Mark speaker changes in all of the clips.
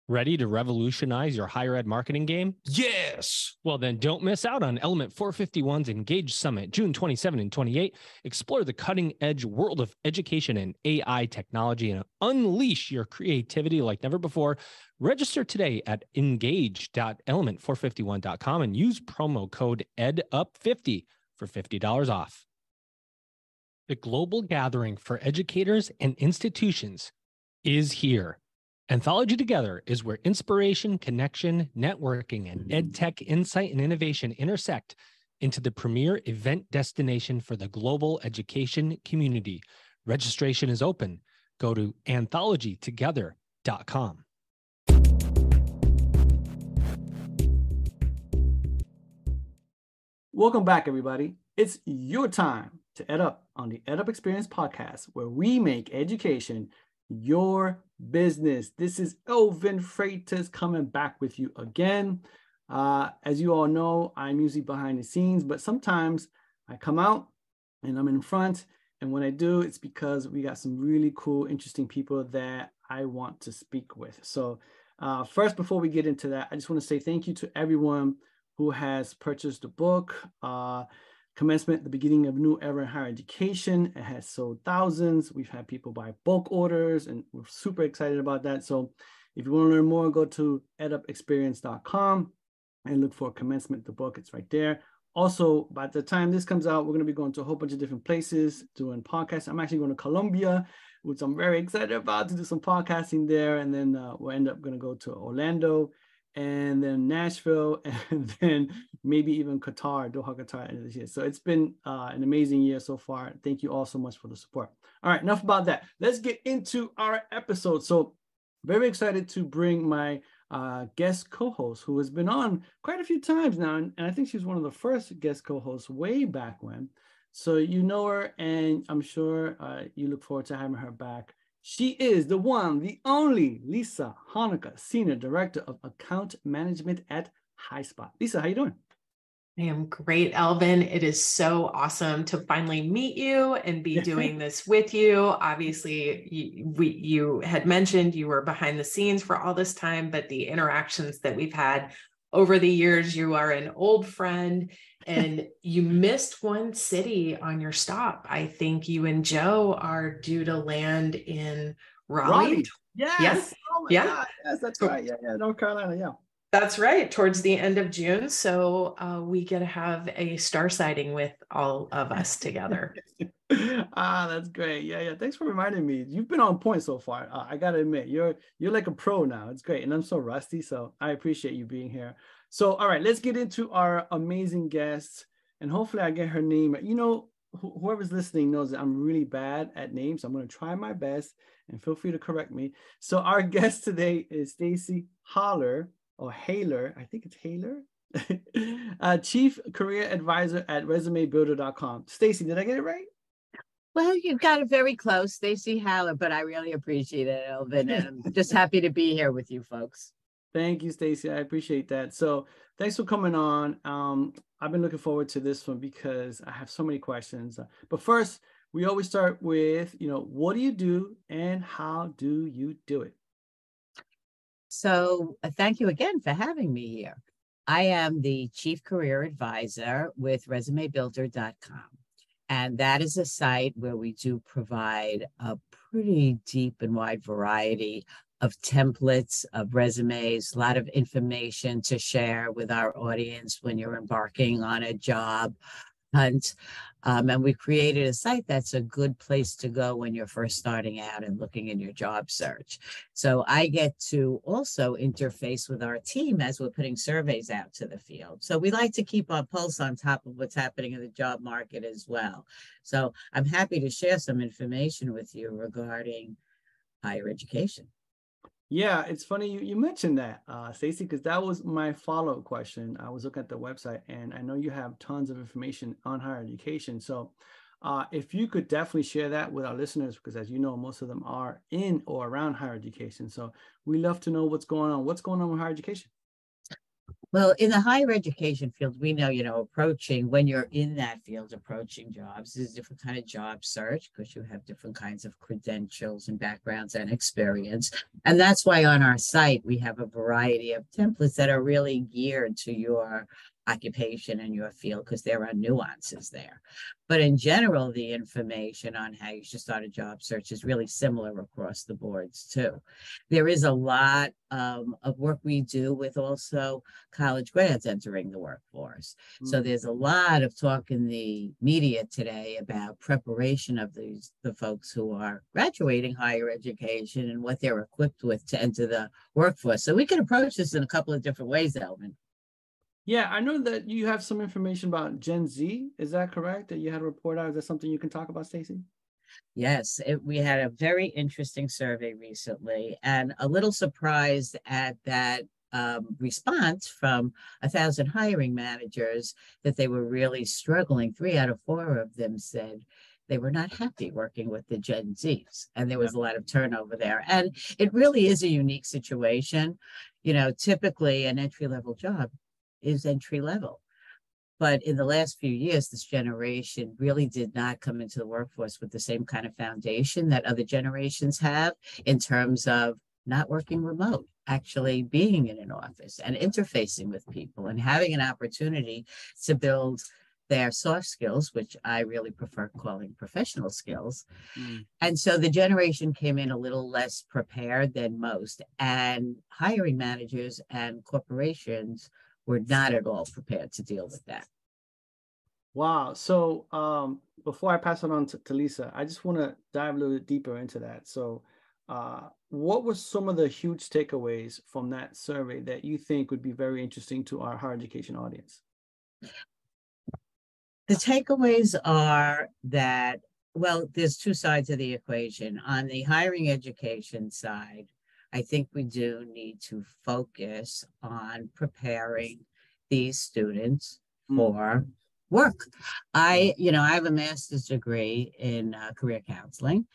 Speaker 1: Ready to revolutionize your higher ed marketing game?
Speaker 2: Yes.
Speaker 1: Well, then don't miss out on Element 451's Engage Summit, June 27 and 28. Explore the cutting edge world of education and AI technology and unleash your creativity like never before. Register today at engage.element451.com and use promo code EdUp50 for $50 off. The global gathering for educators and institutions is here. Anthology Together is where inspiration, connection, networking, and EdTech insight and innovation intersect into the premier event destination for the global education community. Registration is open. Go to anthologytogether.com.
Speaker 3: Welcome back, everybody. It's your time to EdUp on the EdUp Experience podcast, where we make education your business. This is Elvin Freitas coming back with you again. As you all know, I'm usually behind the scenes, but sometimes I come out and I'm in front. And when I do, it's because we got some really cool, interesting people that I want to speak with. So first, before we get into that, I just want to say thank you to everyone who has purchased the book, Commencement, the Beginning of a New Era in Higher Education. It has sold thousands. We've had people buy bulk orders, and we're super excited about that. So if you want to learn more, go to edupexperience.com and look for Commencement, the book. It's right there. Also, by the time this comes out, we're going to be going to a whole bunch of different places doing podcasts. I'm actually going to Colombia, which I'm very excited about, to do some podcasting there. And then we'll end up going to go to Orlando, and then Nashville, and then maybe even Qatar, Doha, Qatar, end of this year. So it's been an amazing year so far. Thank you all so much for the support. All right, enough about that. Let's get into our episode. So very excited to bring my guest co-host, who has been on quite a few times now. And I think she's one of the first guest co-hosts way back when. So you know her, and I'm sure you look forward to having her back. She is the one, the only Lisa Hanukkah, Senior Director of Account Management at HighSpot. Lisa, how you doing?
Speaker 4: I am great, Elvin. It is so awesome to finally meet you and be doing this with you. Obviously, you had mentioned you were behind the scenes for all this time, but the interactions that we've had over the years, you are an old friend, and you missed one city on your stop. I think you and Joe are due to land in Raleigh.
Speaker 3: Yes.
Speaker 4: Yes.
Speaker 3: Oh my God. Yes, that's right. Yeah, North Carolina. Yeah.
Speaker 4: That's right. Towards the end of June. So we get to have a star sighting with all of us together.
Speaker 3: That's great. Yeah. Thanks for reminding me. You've been on point so far. I got to admit, you're like a pro now. It's great. And I'm so rusty. So I appreciate you being here. So, all right, let's get into our amazing guest. And hopefully I get her name. You know, whoever's listening knows that I'm really bad at names. I'm going to try my best, and feel free to correct me. So our guest today is Stacie Haller. Or Haler, I think it's Haler, Chief Career Advisor at ResumeBuilder.com. Stacie, did I get it right?
Speaker 5: Well, you got it very close, Stacie Haller, but I really appreciate it, Elvin, and I'm just happy to be here with you folks.
Speaker 3: Thank you, Stacie. I appreciate that. So thanks for coming on. I've been looking forward to this one because I have so many questions. But first, we always start with, what do you do and how do you do it?
Speaker 5: So thank you again for having me here. I am the Chief Career Advisor with ResumeBuilder.com. And that is a site where we do provide a pretty deep and wide variety of templates, of resumes, a lot of information to share with our audience when you're embarking on a job hunt. And we created a site that's a good place to go when you're first starting out and looking in your job search. So I get to also interface with our team as we're putting surveys out to the field. So we like to keep our pulse on top of what's happening in the job market as well. So I'm happy to share some information with you regarding higher education.
Speaker 3: Yeah, it's funny you mentioned that, Stacie, because that was my follow-up question. I was looking at the website, and I know you have tons of information on higher education. So if you could definitely share that with our listeners, because as you know, most of them are in or around higher education. So we love to know what's going on. What's going on with higher education?
Speaker 5: Well, in the higher education field, we know, approaching when you're in that field, approaching jobs, there's different kind of job search because you have different kinds of credentials and backgrounds and experience. And that's why on our site, we have a variety of templates that are really geared to your occupation and your field because there are nuances there. But in general, the information on how you should start a job search is really similar across the boards too. There is a lot of work we do with also college grads entering the workforce. So there's a lot of talk in the media today about preparation of the folks who are graduating higher education and what they're equipped with to enter the workforce. So we can approach this in a couple of different ways, Elvin.
Speaker 3: Yeah, I know that you have some information about Gen Z. Is that correct? That you had a report out? Is that something you can talk about, Stacie?
Speaker 5: Yes, we had a very interesting survey recently, and a little surprised at that response from 1,000 hiring managers that they were really struggling. 3 out of 4 of them said they were not happy working with the Gen Zs, and there was a lot of turnover there. And it really is a unique situation. Typically an entry-level job is entry level. But in the last few years, this generation really did not come into the workforce with the same kind of foundation that other generations have in terms of not working remote, actually being in an office and interfacing with people and having an opportunity to build their soft skills, which I really prefer calling professional skills. And so the generation came in a little less prepared than most, and hiring managers and corporations were not at all prepared to deal with that.
Speaker 3: Wow. So before I pass it on to Lisa, I just want to dive a little bit deeper into that. So what were some of the huge takeaways from that survey that you think would be very interesting to our higher education audience?
Speaker 5: The takeaways are that, well, there's 2 sides of the equation. On the hiring education side, I think we do need to focus on preparing these students for work. I have a master's degree in career counseling,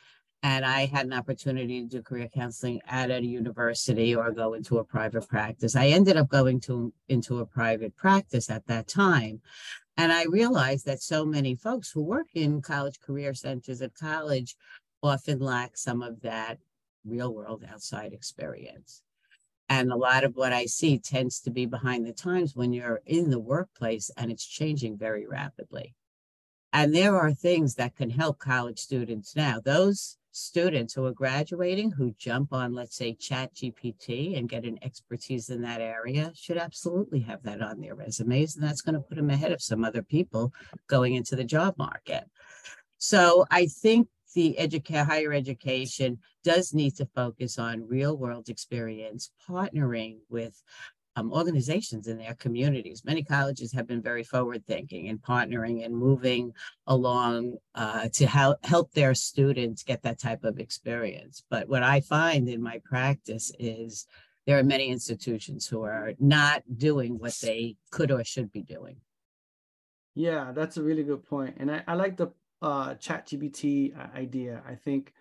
Speaker 5: and I had an opportunity to do career counseling at a university or go into a private practice. I ended up going into a private practice at that time. And I realized that so many folks who work in college career centers at college often lack some of that real world outside experience. And a lot of what I see tends to be behind the times when you're in the workplace, and it's changing very rapidly. And there are things that can help college students now. Those students who are graduating, who jump on, let's say, ChatGPT and get an expertise in that area, should absolutely have that on their resumes. And that's going to put them ahead of some other people going into the job market. So I think the higher education does need to focus on real world experience, partnering with organizations in their communities. Many colleges have been very forward thinking and partnering and moving along to help their students get that type of experience. But what I find in my practice is there are many institutions who are not doing what they could or should be doing.
Speaker 3: Yeah, that's a really good point. And I like the ChatGPT idea. I think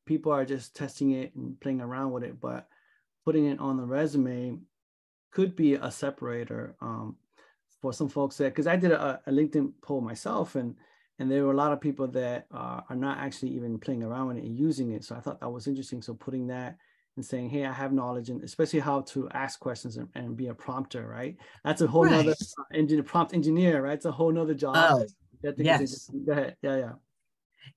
Speaker 3: people are just testing it and playing around with it, but putting it on the resume could be a separator for some folks that, because I did a LinkedIn poll myself, and there were a lot of people that are not actually even playing around with it and using it. So I thought that was interesting. So putting that and saying, hey, I have knowledge, and especially how to ask questions and be a prompter, right? That's a whole nother prompt engineer, right? It's a whole nother job.
Speaker 5: Oh, yes.
Speaker 3: Go ahead. Yeah.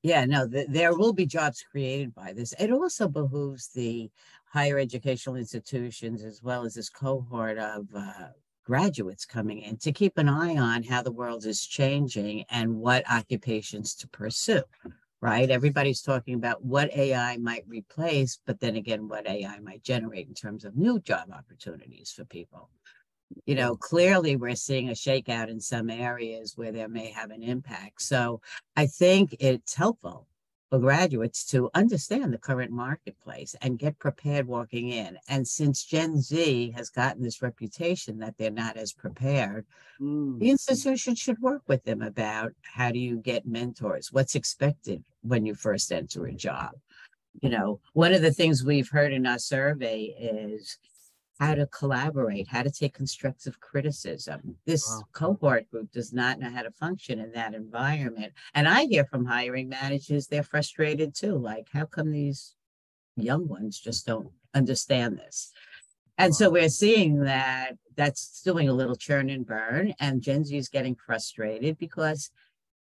Speaker 5: Yeah, no, there will be jobs created by this. It also behooves the higher educational institutions, as well as this cohort of graduates coming in, to keep an eye on how the world is changing and what occupations to pursue, right? Everybody's talking about what AI might replace, but then again, what AI might generate in terms of new job opportunities for people. Clearly we're seeing a shakeout in some areas where there may have an impact. So I think it's helpful for graduates to understand the current marketplace and get prepared walking in. And since Gen Z has gotten this reputation that they're not as prepared, the institution should work with them about how do you get mentors, what's expected when you first enter a job. One of the things we've heard in our survey is how to collaborate, how to take constructive criticism. This
Speaker 3: Wow.
Speaker 5: cohort group does not know how to function in that environment. And I hear from hiring managers, they're frustrated too. Like, how come these young ones just don't understand this? And so we're seeing that that's doing a little churn and burn, and Gen Z is getting frustrated because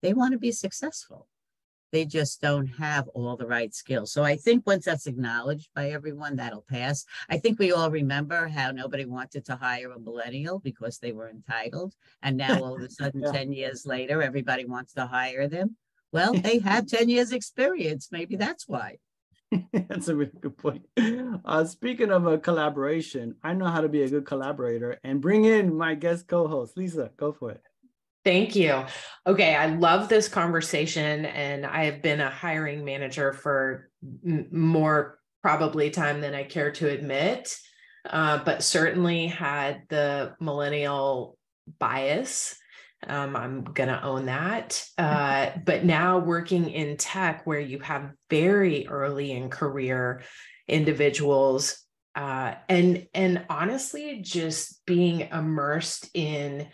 Speaker 5: they want to be successful. They just don't have all the right skills. So I think once that's acknowledged by everyone, that'll pass. I think we all remember how nobody wanted to hire a millennial because they were entitled. And now all of a sudden,
Speaker 3: Yeah.
Speaker 5: 10 years later, everybody wants to hire them. Well, they have 10 years experience. Maybe that's why.
Speaker 3: That's a really good point. Speaking of a collaboration, I know how to be a good collaborator and bring in my guest co-host. Lisa, go for it.
Speaker 4: Thank you. Okay, I love this conversation, and I have been a hiring manager for more probably time than I care to admit, but certainly had the millennial bias. I'm going to own that. But now working in tech, where you have very early in career individuals, and honestly, just being immersed in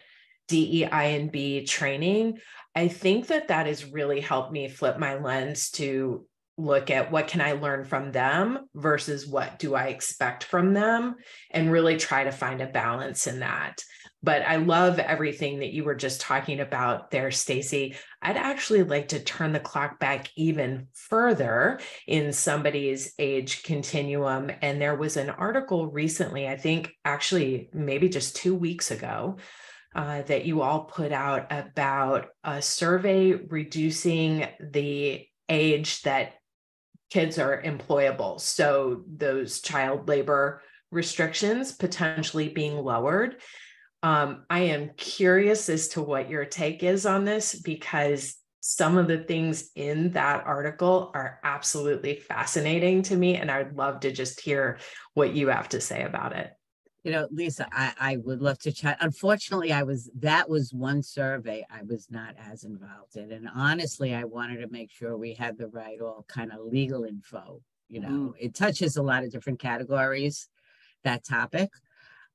Speaker 4: DEI&B training, I think that has really helped me flip my lens to look at what can I learn from them versus what do I expect from them, and really try to find a balance in that. But I love everything that you were just talking about there, Stacie. I'd actually like to turn the clock back even further in somebody's age continuum. And there was an article recently, I think actually maybe just 2 weeks ago, that you all put out about a survey reducing the age that kids are employable. So those child labor restrictions potentially being lowered. I am curious as to what your take is on this, because some of the things in that article are absolutely fascinating to me, and I'd love to just hear what you have to say about it.
Speaker 5: You know, Lisa, I would love to chat. Unfortunately, that was one survey I was not as involved in. And honestly, I wanted to make sure we had the right all kind of legal info. You know, it touches a lot of different categories, that topic.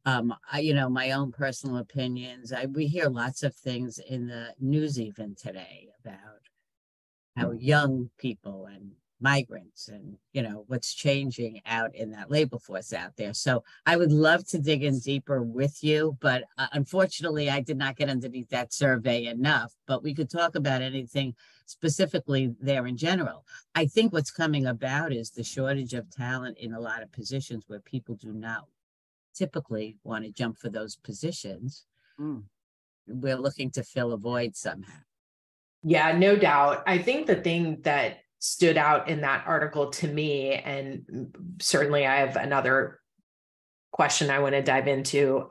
Speaker 5: My own personal opinions. We hear lots of things in the news even today about how young people and migrants and, what's changing out in that labor force out there. So I would love to dig in deeper with you, but unfortunately, I did not get underneath that survey enough, but we could talk about anything specifically there in general. I think what's coming about is the shortage of talent in a lot of positions where people do not typically want to jump for those positions. We're looking to fill a void somehow.
Speaker 4: Yeah, no doubt. I think the thing that stood out in that article to me, and certainly I have another question I want to dive into,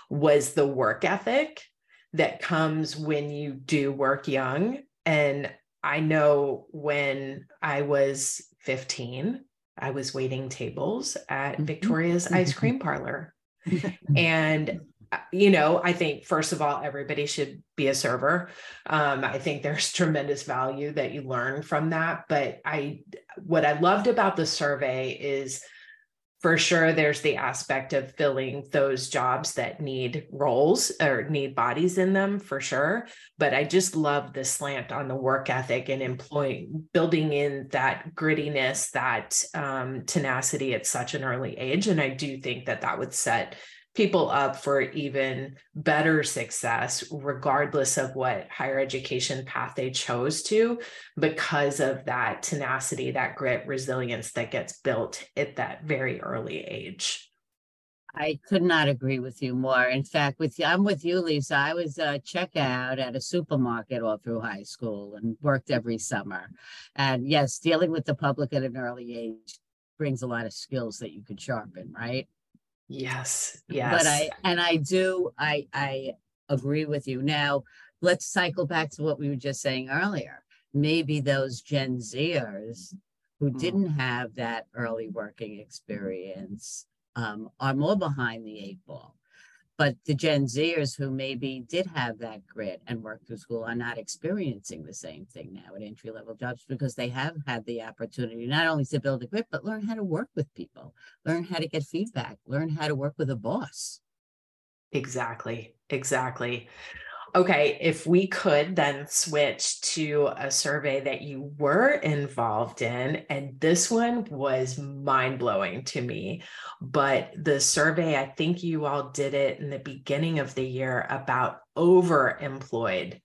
Speaker 4: was the work ethic that comes when you do work young. And I know when I was 15, I was waiting tables at Victoria's ice cream parlor. And I think, first of all, everybody should be a server. I think there's tremendous value that you learn from that. But what I loved about the survey is, for sure, there's the aspect of filling those jobs that need roles or need bodies in them, for sure. But I just love the slant on the work ethic and building in that grittiness, that tenacity at such an early age. And I do think that would set people up for even better success, regardless of what higher education path they chose to, because of that tenacity, that grit, resilience that gets built at that very early age.
Speaker 5: I could not agree with you more. In fact, I'm with you, Lisa. I was a checkout at a supermarket all through high school and worked every summer. And yes, dealing with the public at an early age brings a lot of skills that you could sharpen, right?
Speaker 4: Yes.
Speaker 5: But I agree with you. Now, let's cycle back to what we were just saying earlier. Maybe those Gen Zers who didn't have that early working experience are more behind the 8 ball. But the Gen Zers who maybe did have that grit and worked through school are not experiencing the same thing now at entry-level jobs because they have had the opportunity not only to build a grit, but learn how to work with people, learn how to get feedback, learn how to work with a boss.
Speaker 4: Exactly. Exactly. Okay, if we could then switch to a survey that you were involved in, and this one was mind-blowing to me, but the survey, I think you all did it in the beginning of the year about overemployed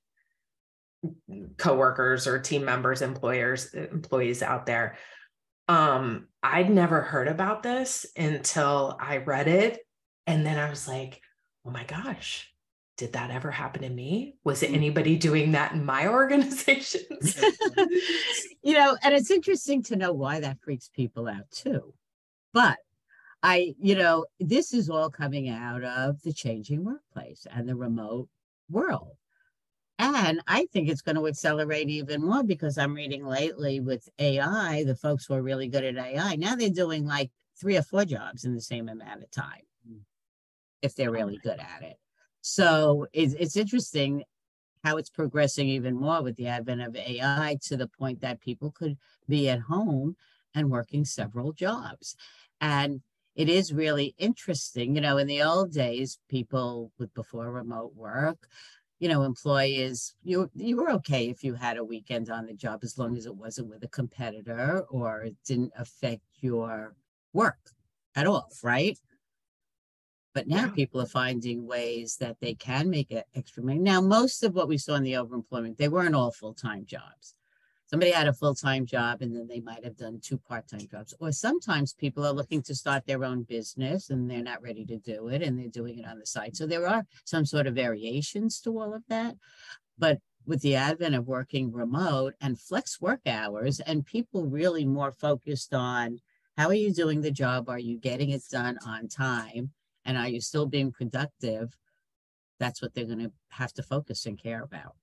Speaker 4: coworkers or team members, employees out there. I'd never heard about this until I read it, and then I was like, oh my gosh. Did that ever happen to me? Was it anybody doing that in my organizations?
Speaker 5: You know, and it's interesting to know why that freaks people out too. But this is all coming out of the changing workplace and the remote world. And I think it's going to accelerate even more because I'm reading lately with AI, the folks who are really good at AI, now they're doing like 3 or 4 jobs in the same amount of time, if they're really good at it. So it's interesting how it's progressing even more with the advent of AI to the point that people could be at home and working several jobs. And it is really interesting. In the old days, people before remote work, employees, you were okay if you had a weekend on the job as long as it wasn't with a competitor or it didn't affect your work at all, right? But now people are finding ways that they can make it extra money. Now, most of what we saw in the overemployment, they weren't all full-time jobs. Somebody had a full-time job and then they might have done 2 part-time jobs. Or sometimes people are looking to start their own business and they're not ready to do it and they're doing it on the side. So there are some sort of variations to all of that. But with the advent of working remote and flex work hours and people really more focused on how are you doing the job? Are you getting it done on time? And are you still being productive? That's what they're going to have to focus and care about.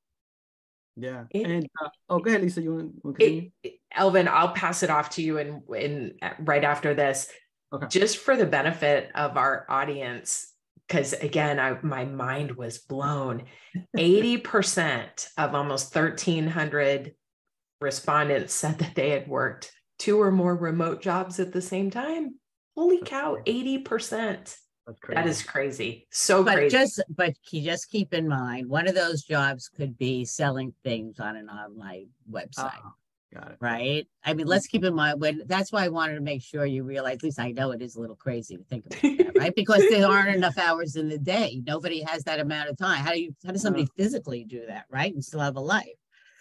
Speaker 3: Yeah. And go ahead, Lisa. You want to continue?
Speaker 4: Elvin, I'll pass it off to you in right after this. Okay. Just for the benefit of our audience, because again, my mind was blown. 80% of almost 1,300 respondents said that they had worked 2 or more remote jobs at the same time. Holy cow, 80%. That is crazy. So crazy.
Speaker 5: But just keep in mind, one of those jobs could be selling things on an online website.
Speaker 3: Got it.
Speaker 5: Right? I mean, let's keep in mind that's why I wanted to make sure you realize, at least I know it is a little crazy to think about that, right? Because there aren't enough hours in the day. Nobody has that amount of time. How does somebody physically do that, right? And still have a life.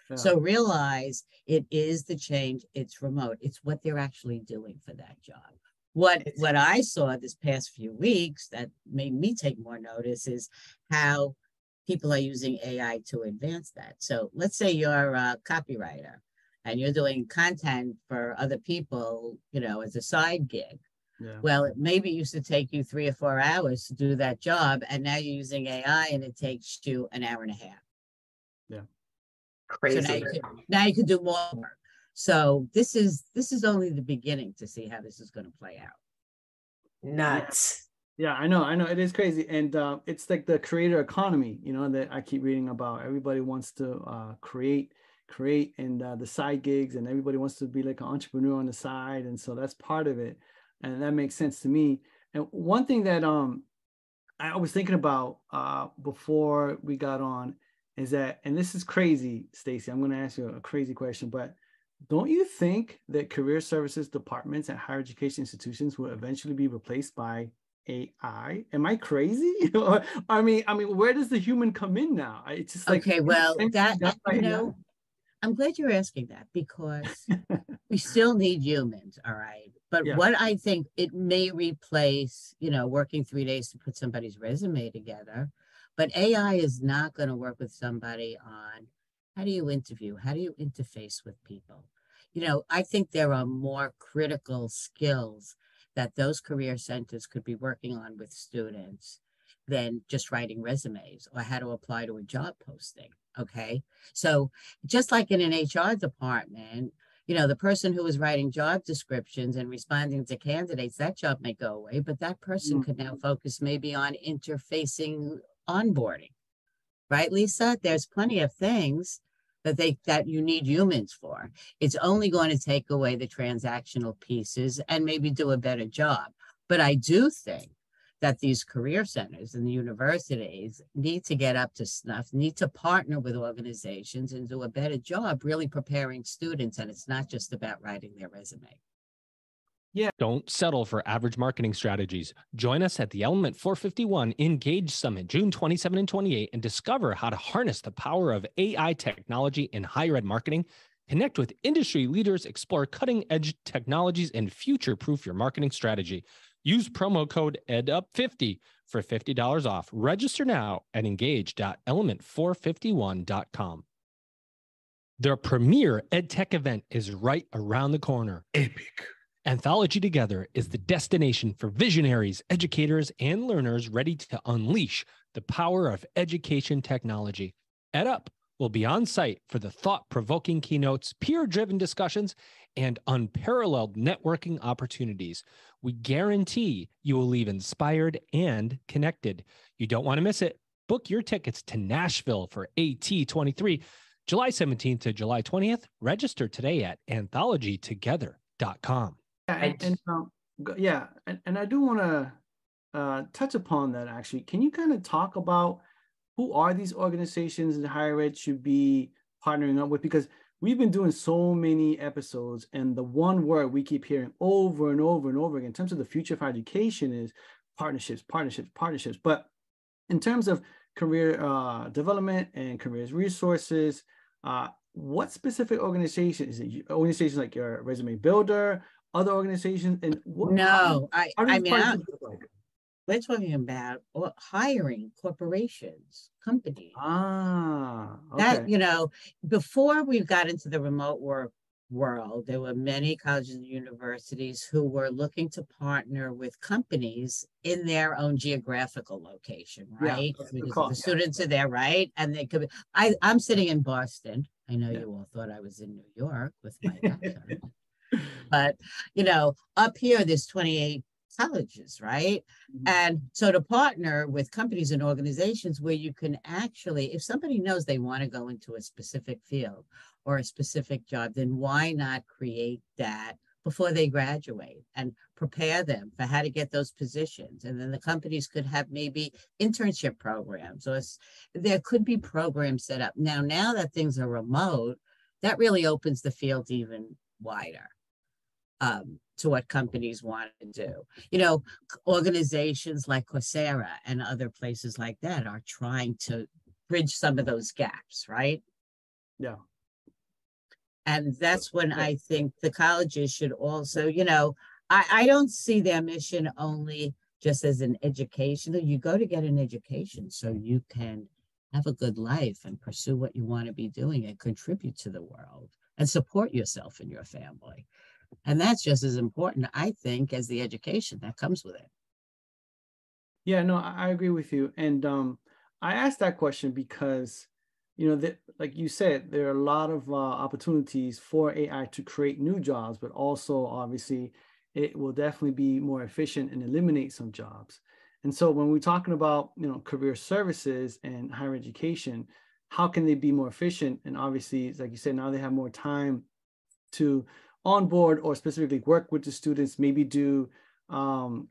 Speaker 5: Yeah. So realize it is the change. It's remote. It's what they're actually doing for that job. What I saw this past few weeks that made me take more notice is how people are using AI to advance that. So let's say you're a copywriter and you're doing content for other people, as a side gig. Yeah. Well, it maybe used to take you 3 or 4 hours to do that job, and now you're using AI and it takes you an hour and a half.
Speaker 3: Yeah.
Speaker 4: Crazy.
Speaker 5: So now you can do more work. So this is only the beginning to see how this is going to play out.
Speaker 4: Nuts.
Speaker 3: Yeah, I know it is crazy. And it's like the creator economy, that I keep reading about. Everybody wants to create and the side gigs, and everybody wants to be like an entrepreneur on the side. And so that's part of it. And that makes sense to me. And one thing that I was thinking about before we got on is that, and this is crazy, Stacie, I'm going to ask you a crazy question, but don't you think that career services departments at higher education institutions will eventually be replaced by AI? Am I crazy? I mean, where does the human come in now? It's just like,
Speaker 5: okay, well, I'm glad you're asking that because we still need humans, all right? But what I think it may replace, working 3 days to put somebody's resume together, but AI is not going to work with somebody on how do you interview? How do you interface with people? I think there are more critical skills that those career centers could be working on with students than just writing resumes or how to apply to a job posting. Okay. So just like in an HR department, the person who was writing job descriptions and responding to candidates, that job may go away, but that person could now focus maybe on interfacing onboarding, right, Lisa? There's plenty of things that you need humans for. It's only going to take away the transactional pieces and maybe do a better job. But I do think that these career centers and the universities need to get up to snuff, need to partner with organizations and do a better job really preparing students. And it's not just about writing their resume.
Speaker 1: Yeah. Don't settle for average marketing strategies. Join us at the Element 451 Engage Summit, June 27 and 28, and discover how to harness the power of AI technology in higher ed marketing. Connect with industry leaders, explore cutting-edge technologies, and future-proof your marketing strategy. Use promo code EdUp50 for $50 off. Register now at engage.element451.com. The premier EdTech event is right around the corner. Epic. Anthology Together is the destination for visionaries, educators, and learners ready to unleash the power of education technology. EdUp will be on site for the thought-provoking keynotes, peer-driven discussions, and unparalleled networking opportunities. We guarantee you will leave inspired and connected. You don't want to miss it. Book your tickets to Nashville for AT23, July 17th to July 20th. Register today at anthologytogether.com.
Speaker 3: And I do want to touch upon that, actually. Can you kind of talk about who are these organizations in higher ed should be partnering up with? Because we've been doing so many episodes, and the one word we keep hearing over and over and over again in terms of the future of education is partnerships, partnerships, partnerships. But in terms of career development and careers resources, what specific organization is it? Organizations like your Resume Builder, other organizations, and what?
Speaker 5: No,
Speaker 3: we're
Speaker 5: talking about hiring corporations, companies.
Speaker 3: Okay.
Speaker 5: That, before we got into the remote work world, there were many colleges and universities who were looking to partner with companies in their own geographical location, right?
Speaker 3: Yeah,
Speaker 5: because the students are there, right? And they could be, I'm sitting in Boston. I know you all thought I was in New York with my accent. But, up here, there's 28 colleges, right? And so to partner with companies and organizations where you can actually, if somebody knows they want to go into a specific field or a specific job, then why not create that before they graduate and prepare them for how to get those positions? And then the companies could have maybe internship programs, or there could be programs set up. Now that things are remote, that really opens the field even wider. To what companies want to do. Organizations like Coursera and other places like that are trying to bridge some of those gaps, right?
Speaker 3: Yeah.
Speaker 5: And that's when I think the colleges should also, I don't see their mission only just as an education. You go to get an education so you can have a good life and pursue what you want to be doing and contribute to the world and support yourself and your family. And that's just as important, I think, as the education that comes with it.
Speaker 3: Yeah, no, I agree with you. And I asked that question because, like you said, there are a lot of opportunities for AI to create new jobs, but also, obviously, it will definitely be more efficient and eliminate some jobs. And so when we're talking about, career services and higher education, how can they be more efficient? And obviously, like you said, now they have more time to onboard or specifically work with the students, maybe do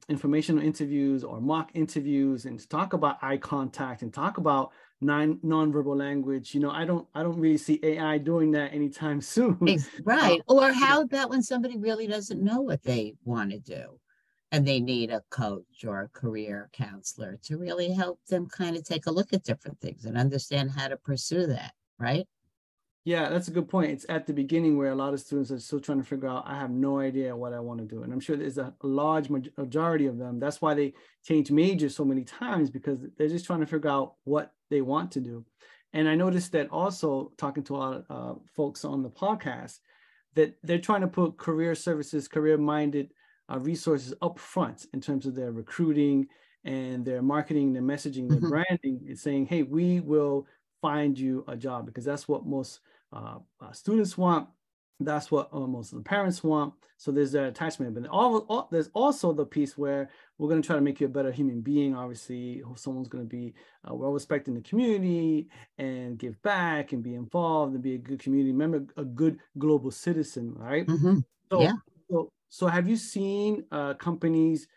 Speaker 3: informational interviews or mock interviews, and talk about eye contact and talk about nonverbal language. I don't really see AI doing that anytime soon.
Speaker 5: Right. Or how about when somebody really doesn't know what they want to do and they need a coach or a career counselor to really help them kind of take a look at different things and understand how to pursue that, right?
Speaker 3: Yeah, that's a good point. It's at the beginning where a lot of students are still trying to figure out, I have no idea what I want to do. And I'm sure there's a large majority of them. That's why they change majors so many times, because they're just trying to figure out what they want to do. And I noticed that also talking to a lot of folks on the podcast, that they're trying to put career services, career-minded resources up front in terms of their recruiting and their marketing, their messaging, their branding. It's saying, hey, we will find you a job, because that's what most students want. that's what most of the parents want. So there's that attachment, but there's also the piece where we're going to try to make you a better human being. Obviously, someone's going to be well respected in the community and give back and be involved and be a good community member, a good global citizen, right?
Speaker 5: Mm-hmm.
Speaker 3: So,
Speaker 5: Yeah.
Speaker 3: So have you seen companies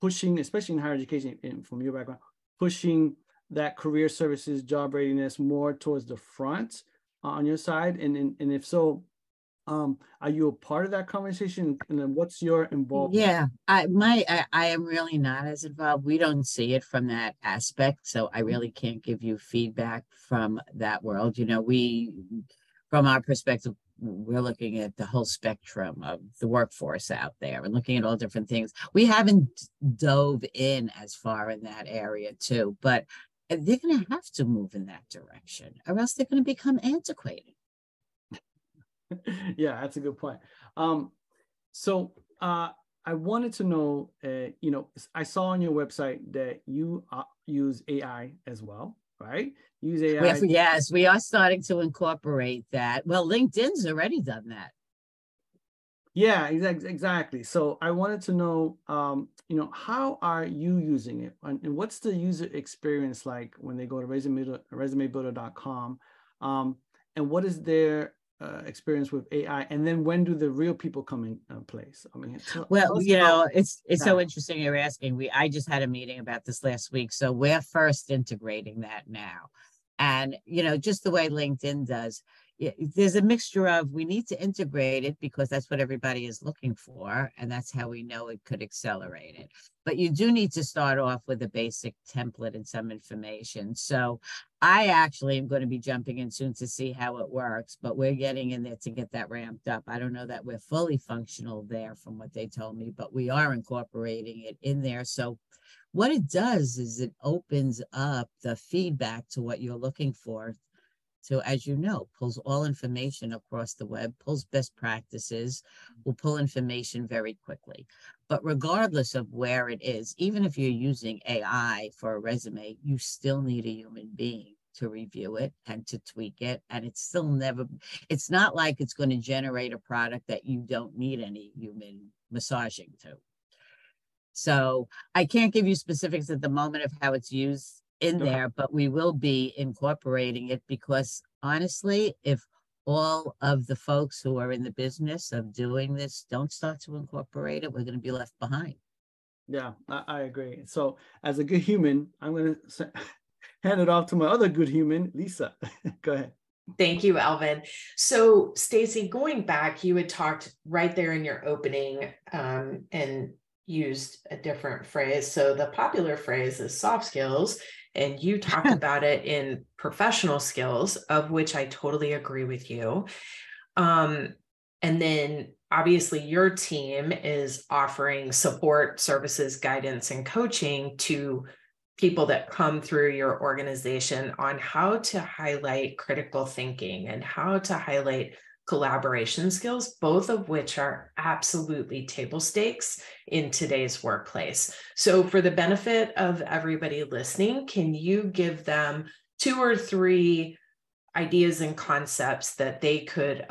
Speaker 3: pushing, especially in higher education, and from your background, pushing that career services, job readiness more towards the front on your side? And if so, are you a part of that conversation? And then what's your involvement?
Speaker 5: Yeah, I am really not as involved. We don't see it from that aspect, so I really can't give you feedback from that world. You know, from our perspective, we're looking at the whole spectrum of the workforce out there and looking at all different things. We haven't dove in as far in that area too, but they're going to have to move in that direction, or else they're going to become antiquated.
Speaker 3: Yeah, that's a good point. So I wanted to know, you know, I saw on your website that you use AI as well, right? Use AI.
Speaker 5: Yes, we are starting to incorporate that. Well, LinkedIn's already done that.
Speaker 3: Yeah, exactly. So I wanted to know, you know, how are you using it, and what's the user experience like when they go to resumebuilder.com, and what is their experience with AI, and then when do the real people come in place? I mean,
Speaker 5: well, you know, it's so interesting you're asking. I just had a meeting about this last week, so we're first integrating that now, and you know, just the way LinkedIn does. There's a mixture of we need to integrate it because that's what everybody is looking for, and that's how we know it could accelerate it. But you do need to start off with a basic template and some information. So I actually am going to be jumping in soon to see how it works, but we're getting in there to get that ramped up. I don't know that we're fully functional there from what they told me, but we are incorporating it in there. So what it does is it opens up the feedback to what you're looking for. So as you know, pulls all information across the web, pulls best practices, will pull information very quickly. But regardless of where it is, even if you're using AI for a resume, you still need a human being to review it and to tweak it. And it's still never, it's not like it's going to generate a product that you don't need any human massaging to. So I can't give you specifics at the moment of how it's used in there, but we will be incorporating it because honestly, if all of the folks who are in the business of doing this don't start to incorporate it, we're going to be left behind.
Speaker 3: Yeah, I agree. So as a good human, I'm going to hand it off to my other good human, Lisa. Go ahead.
Speaker 4: Thank you, Alvin. So Stacie, going back, you had talked right there in your opening and used a different phrase. So the popular phrase is soft skills, and you talked about it in professional skills, of which I totally agree with you. And then obviously your team is offering support services, guidance, and coaching to people that come through your organization on how to highlight critical thinking and how to highlight collaboration skills, both of which are absolutely table stakes in today's workplace. So for the benefit of everybody listening, can you give them 2 or 3 ideas and concepts that they could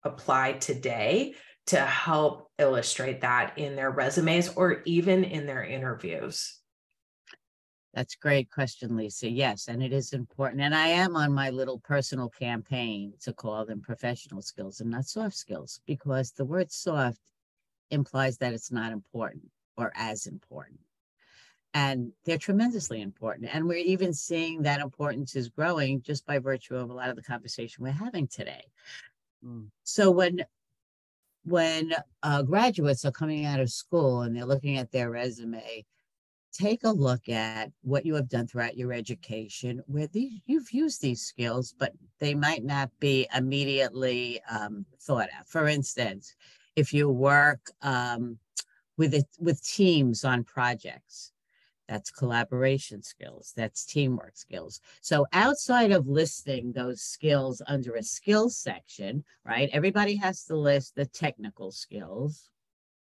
Speaker 4: apply today to help illustrate that in their resumes or even in their interviews?
Speaker 5: That's a great question, Lisa. Yes, and it is important. And I am on my little personal campaign to call them professional skills and not soft skills, because the word soft implies that it's not important or as important. And they're tremendously important. And we're even seeing that importance is growing just by virtue of a lot of the conversation we're having today. So when graduates are coming out of school and they're looking at their resume, take a look at what you have done throughout your education, where you've used these skills, but they might not be immediately thought of. For instance, if you work with teams on projects, that's collaboration skills, that's teamwork skills. So outside of listing those skills under a skills section, right, everybody has to list the technical skills,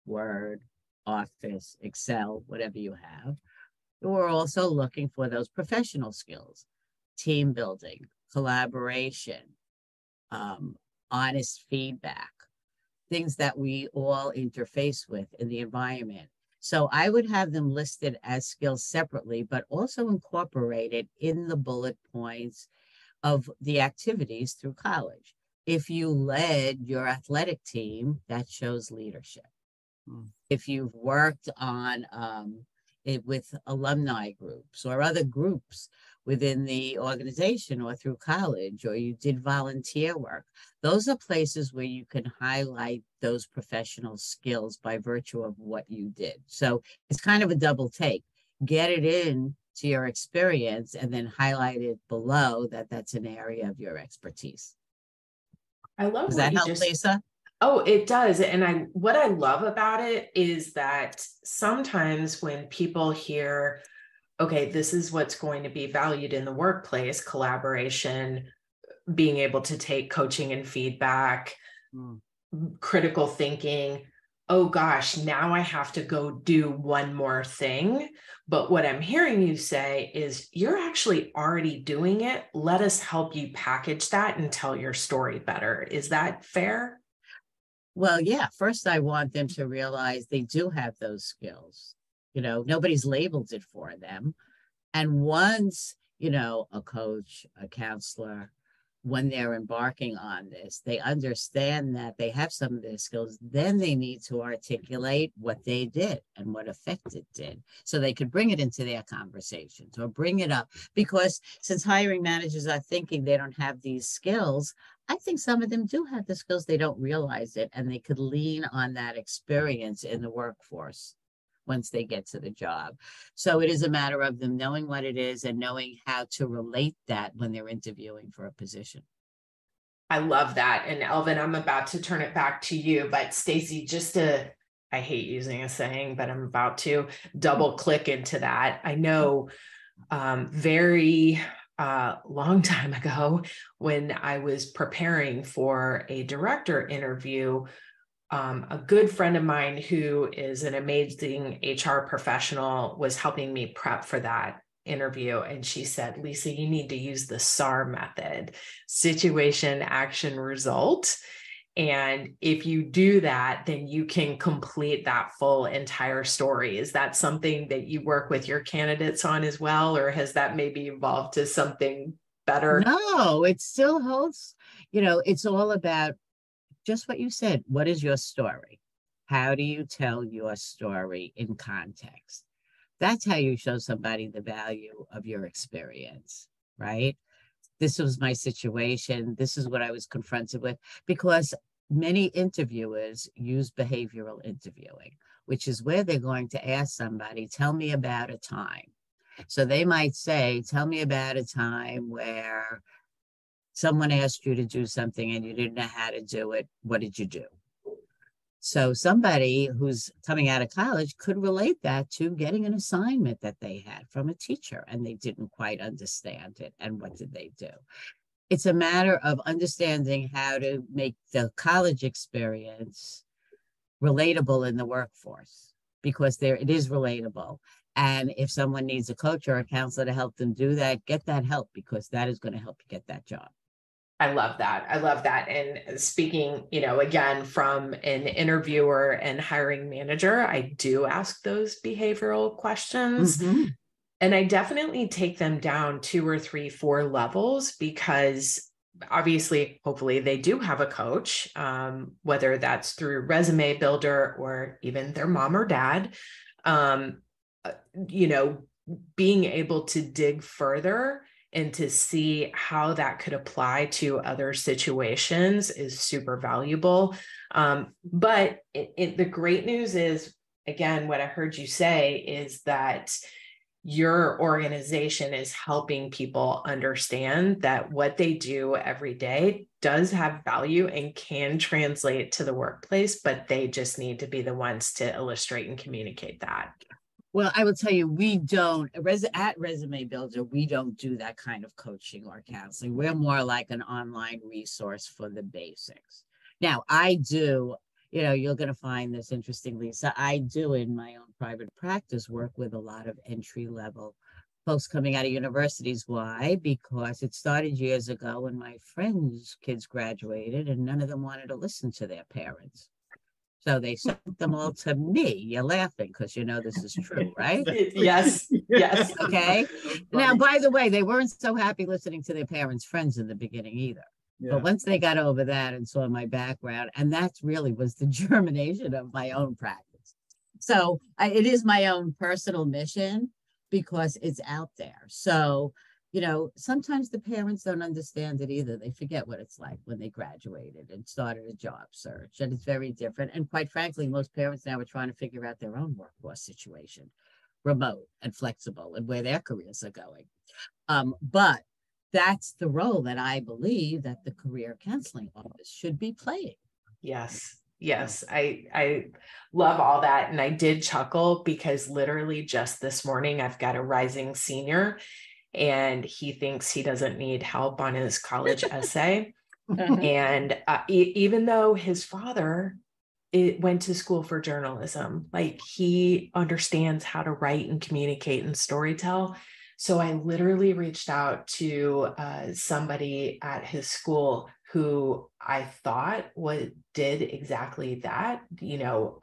Speaker 5: Word, Office, Excel, whatever you have. We're also looking for those professional skills, team building, collaboration, honest feedback, things that we all interface with in the environment. So I would have them listed as skills separately, but also incorporated in the bullet points of the activities through college. If you led your athletic team, that shows leadership. If you've worked on it with alumni groups or other groups within the organization or through college, or you did volunteer work, those are places where you can highlight those professional skills by virtue of what you did. So it's kind of a double take. Get it in to your experience and then highlight it below that that's an area of your expertise.
Speaker 4: I love
Speaker 5: Does
Speaker 4: what
Speaker 5: that
Speaker 4: you
Speaker 5: help,
Speaker 4: just
Speaker 5: Lisa?
Speaker 4: Oh, it does. And what I love about it is that sometimes when people hear, okay, this is what's going to be valued in the workplace, collaboration, being able to take coaching and feedback, critical thinking, oh gosh, now I have to go do one more thing. But what I'm hearing you say is you're actually already doing it. Let us help you package that and tell your story better. Is that fair?
Speaker 5: Well, yeah, first I want them to realize they do have those skills. You know, nobody's labeled it for them. And once, you know, a coach, a counselor, when they're embarking on this, they understand that they have some of their skills, then they need to articulate what they did and what effect it did. So they could bring it into their conversations or bring it up. Because since hiring managers are thinking they don't have these skills, I think some of them do have the skills, they don't realize it, and they could lean on that experience in the workforce once they get to the job. So it is a matter of them knowing what it is and knowing how to relate that when they're interviewing for a position.
Speaker 4: I love that. And Elvin, I'm about to turn it back to you, but Stacie, I hate using a saying, but I'm about to double click into that. I know very long time ago when I was preparing for a director interview, a good friend of mine who is an amazing HR professional was helping me prep for that interview. And she said, Lisa, you need to use the SAR method, situation, action, result. And if you do that, then you can complete that full entire story. Is that something that you work with your candidates on as well? Or has that maybe evolved to something better?
Speaker 5: No, it still holds, you know, it's all about just what you said. What is your story? How do you tell your story in context? That's how you show somebody the value of your experience, right? This was my situation. This is what I was confronted with. Because many interviewers use behavioral interviewing, which is where they're going to ask somebody, tell me about a time. So they might say, tell me about a time where someone asked you to do something and you didn't know how to do it. What did you do? So somebody who's coming out of college could relate that to getting an assignment that they had from a teacher and they didn't quite understand it. And what did they do? It's a matter of understanding how to make the college experience relatable in the workforce, because it is relatable. And if someone needs a coach or a counselor to help them do that, get that help, because that is going to help you get that job.
Speaker 4: I love that. I love that. And speaking, you know, again, from an interviewer and hiring manager, I do ask those behavioral questions.
Speaker 5: Mm-hmm.
Speaker 4: And I definitely take them down 2 or 3, 4 levels, because obviously, hopefully they do have a coach, whether that's through Resume Builder or even their mom or dad, you know, being able to dig further and to see how that could apply to other situations is super valuable. But the great news is, again, what I heard you say is that your organization is helping people understand that what they do every day does have value and can translate to the workplace, but they just need to be the ones to illustrate and communicate that.
Speaker 5: Well, I will tell you, we don't, at Resume Builder, we don't do that kind of coaching or counseling. We're more like an online resource for the basics. Now, I do, you know, you're going to find this interesting, Lisa. I do, in my own private practice, work with a lot of entry-level folks coming out of universities. Why? Because it started years ago when my friends' kids graduated and none of them wanted to listen to their parents. So they sent them all to me. You're laughing because you know this is true, right?
Speaker 4: Yes, yes.
Speaker 5: Okay. Now, by the way, they weren't so happy listening to their parents' friends in the beginning either.
Speaker 3: Yeah.
Speaker 5: But once they got over that and saw my background, and that really was the germination of my own practice. So it is my own personal mission because it's out there. So, you know, sometimes the parents don't understand it either. They forget what it's like when they graduated and started a job search, and it's very different. And quite frankly, most parents now are trying to figure out their own workforce situation, remote and flexible, and where their careers are going. But that's the role that I believe that the career counseling office should be playing.
Speaker 4: Yes. Yes, I love all that. And I did chuckle because literally just this morning, I've got a rising senior and he thinks he doesn't need help on his college essay. And even though his father went to school for journalism, like he understands how to write and communicate and storytell. So I literally reached out to somebody at his school who I thought did exactly that, you know,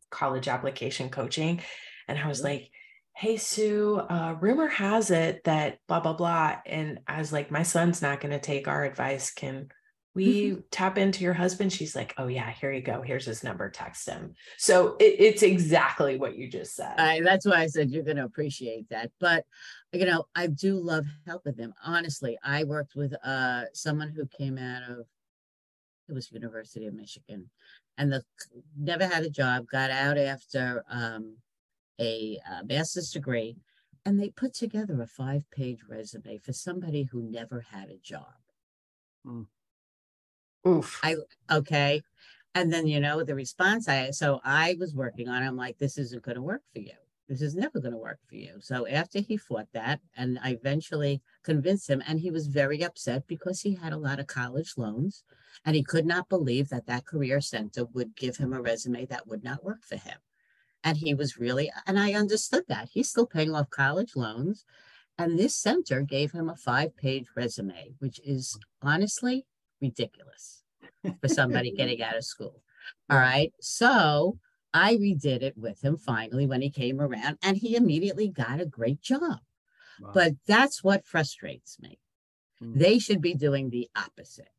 Speaker 4: college application coaching. And I was like, hey, Sue, rumor has it that blah, blah, blah. And I was like, my son's not going to take our advice. Can we tap into your husband? She's like, oh yeah, here you go. Here's his number. Text him. So it's exactly what you just said.
Speaker 5: That's why I said you're going to appreciate that. But, you know, I do love helping them. Honestly, I worked with someone who came out of, it was University of Michigan, and never had a job, got out after a master's degree, and they put together a 5-page resume for somebody who never had a job.
Speaker 4: Oof.
Speaker 5: Okay. And then, you know, the response so I was working on it. I'm like, this isn't going to work for you. This is never going to work for you. So after he fought that, and I eventually convinced him, and he was very upset because he had a lot of college loans and he could not believe that that career center would give him a resume that would not work for him. And he was really, and I understood that. He's still paying off college loans. And this center gave him a 5-page resume, which is honestly ridiculous for somebody getting out of school. All right. So I redid it with him finally when he came around, and he immediately got a great job. Wow. But that's what frustrates me. They should be doing the opposite.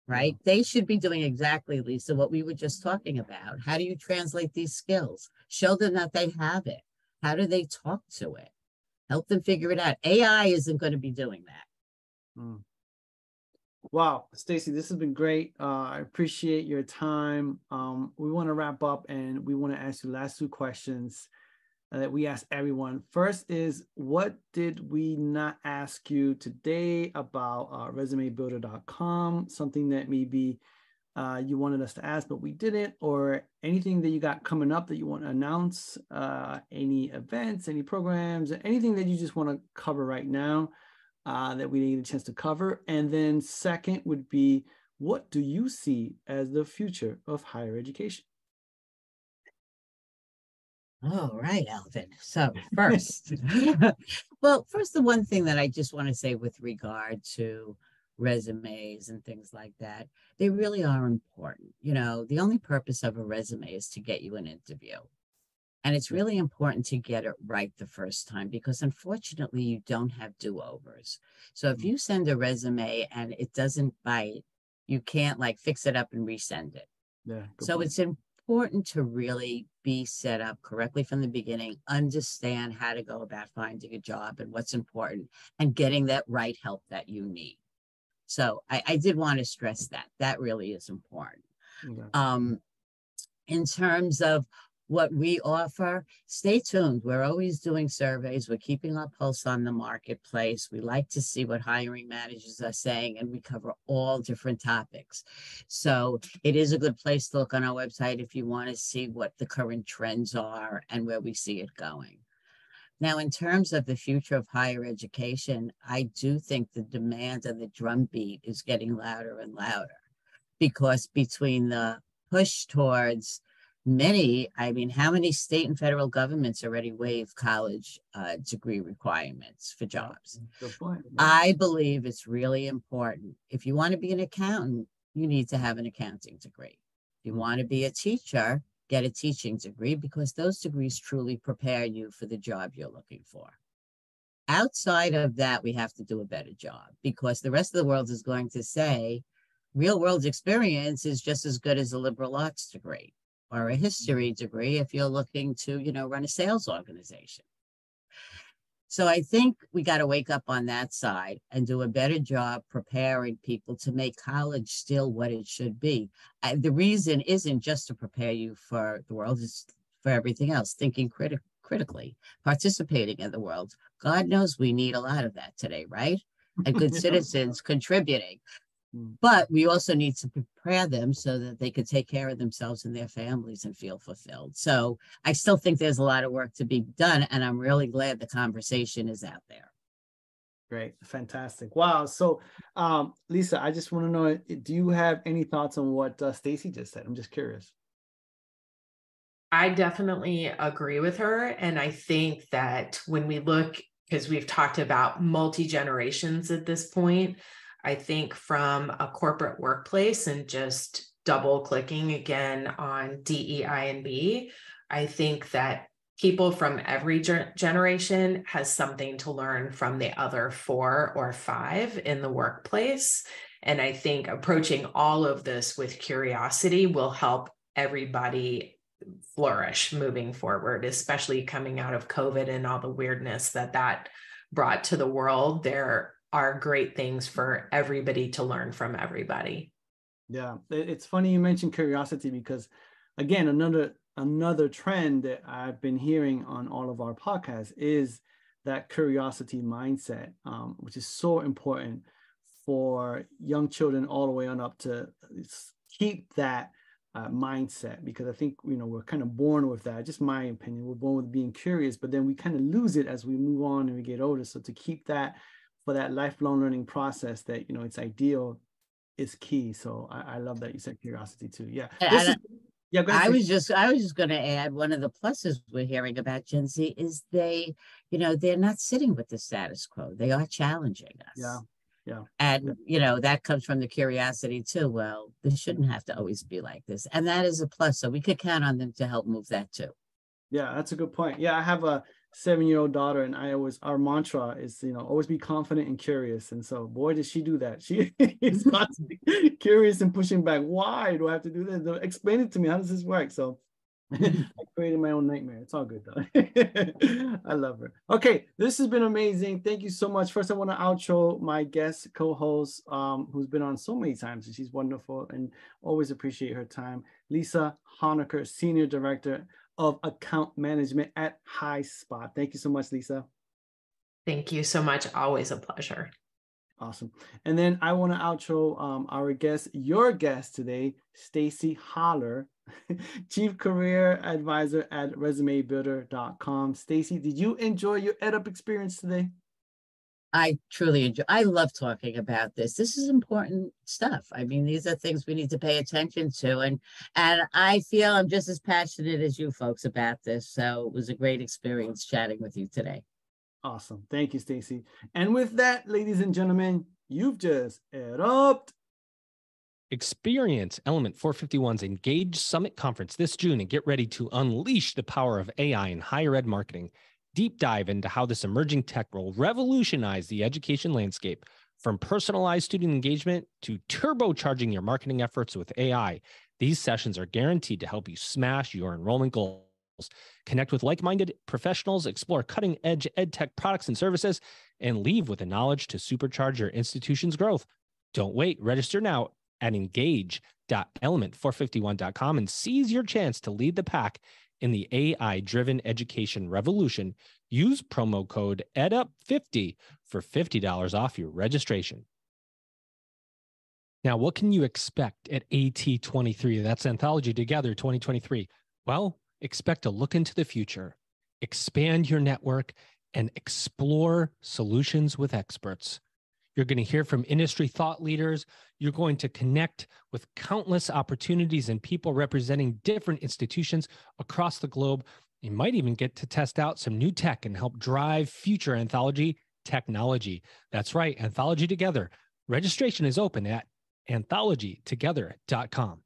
Speaker 5: Right? Yeah. They should be doing exactly, Lisa, what we were just talking about. How do you translate these skills? Show them that they have it. How do they talk to it? Help them figure it out. AI isn't going to be doing that.
Speaker 3: Wow, Stacie, this has been great. I appreciate your time. We want to wrap up, and we want to ask you the last 2 questions that we ask everyone. First is, what did we not ask you today about resumebuilder.com? Something that maybe you wanted us to ask, but we didn't, or anything that you got coming up that you want to announce, any events, any programs, anything that you just want to cover right now that we need a chance to cover. And then second would be, what do you see as the future of higher education?
Speaker 5: All right, Alvin. So first, well, first, the one thing that I just want to say with regard to resumes and things like that, they really are important. You know, the only purpose of a resume is to get you an interview. And it's really important to get it right the first time, because unfortunately you don't have do-overs. So if you send a resume and it doesn't bite, you can't like fix it up and resend it. Yeah. So it's important to really be set up correctly from the beginning, understand how to go about finding a job and what's important, and getting that right help that you need. So I did want to stress that. That really is important. Okay. In terms of what we offer, stay tuned. We're always doing surveys. We're keeping our pulse on the marketplace. We like to see what hiring managers are saying, and we cover all different topics. So it is a good place to look on our website if you want to see what the current trends are and where we see it going. Now, in terms of the future of higher education, I do think the demand and the drumbeat is getting louder and louder, because between the push towards I mean, how many state and federal governments already waive college degree requirements for jobs?
Speaker 3: Good point. Yeah.
Speaker 5: I believe it's really important. If you want to be an accountant, you need to have an accounting degree. If you want to be a teacher, get a teaching degree, because those degrees truly prepare you for the job you're looking for. Outside of that, we have to do a better job, because the rest of the world is going to say real world experience is just as good as a liberal arts degree or a history degree if you're looking to, run a sales organization. So I think we got to wake up on that side and do a better job preparing people to make college still what it should be. The reason isn't just to prepare you for the world, it's for everything else, thinking critically, participating in the world. God knows we need a lot of that today, right? And good citizens contributing. But we also need to prepare them so that they could take care of themselves and their families and feel fulfilled. So I still think there's a lot of work to be done, and I'm really glad the conversation is out there.
Speaker 3: Great. Fantastic. Wow. So, Lisa, I just want to know, do you have any thoughts on what Stacie just said? I'm just curious.
Speaker 4: I definitely agree with her. And I think that when we look, because we've talked about multi-generations at this point, I think from a corporate workplace, and just double clicking again on DEI and B, I think that people from every generation has something to learn from the other 4 or 5 in the workplace. And I think approaching all of this with curiosity will help everybody flourish moving forward, especially coming out of COVID and all the weirdness that brought to the world. There are great things for everybody to learn from everybody.
Speaker 3: Yeah, it's funny you mentioned curiosity, because again, another trend that I've been hearing on all of our podcasts is that curiosity mindset, which is so important for young children all the way on up to keep that mindset, because I think, we're kind of born with that. Just my opinion, we're born with being curious, but then we kind of lose it as we move on and we get older. So to keep that for that lifelong learning process, that, it's ideal, is key. So I love that you said curiosity too. Yeah. Yeah, go ahead.
Speaker 5: I was just going to add, one of the pluses we're hearing about Gen Z is they're not sitting with the status quo. They are challenging us.
Speaker 3: Yeah. Yeah.
Speaker 5: And, that comes from the curiosity too. Well, this shouldn't have to always be like this. And that is a plus. So we could count on them to help move that too.
Speaker 3: Yeah, that's a good point. Yeah, I have a 7-year-old daughter, and our mantra is, always be confident and curious. And so, boy, does she do that. She is constantly curious and pushing back. Why do I have to do this? Explain it to me. How does this work? So I created my own nightmare. It's all good though. I love her. Okay, this has been amazing. Thank you so much. First, I want to outro my guest co-host, who's been on so many times, and she's wonderful, and always appreciate her time. Lisa Honaker, Senior Director of Account Management at HighSpot. Thank you so much, Lisa.
Speaker 4: Thank you so much. Always a pleasure.
Speaker 3: Awesome. And then I want to outro your guest today, Stacie Holler, Chief Career Advisor at ResumeBuilder.com. Stacie, did you enjoy your EdUp experience today?
Speaker 5: I truly enjoy. I love talking about this. This is important stuff. I mean, these are things we need to pay attention to, and I feel I'm just as passionate as you folks about this. So it was a great experience chatting with you today.
Speaker 3: Awesome. Thank you, Stacie. And with that, ladies and gentlemen, you've just EdUp'd.
Speaker 1: Experience Element 451's Engage Summit Conference this June and get ready to unleash the power of AI in higher ed marketing. Deep dive into how this emerging tech will revolutionize the education landscape, from personalized student engagement to turbocharging your marketing efforts with AI. These sessions are guaranteed to help you smash your enrollment goals. Connect with like-minded professionals, explore cutting-edge ed tech products and services, and leave with the knowledge to supercharge your institution's growth. Don't wait. Register now at engage.element451.com and seize your chance to lead the pack in the AI-driven education revolution. Use promo code EdUp50 for $50 off your registration. Now, what can you expect at AT23? That's Anthology Together 2023. Well, expect to look into the future, expand your network, and explore solutions with experts. You're going to hear from industry thought leaders. You're going to connect with countless opportunities and people representing different institutions across the globe. You might even get to test out some new tech and help drive future anthology technology. That's right, Anthology Together. Registration is open at anthologytogether.com.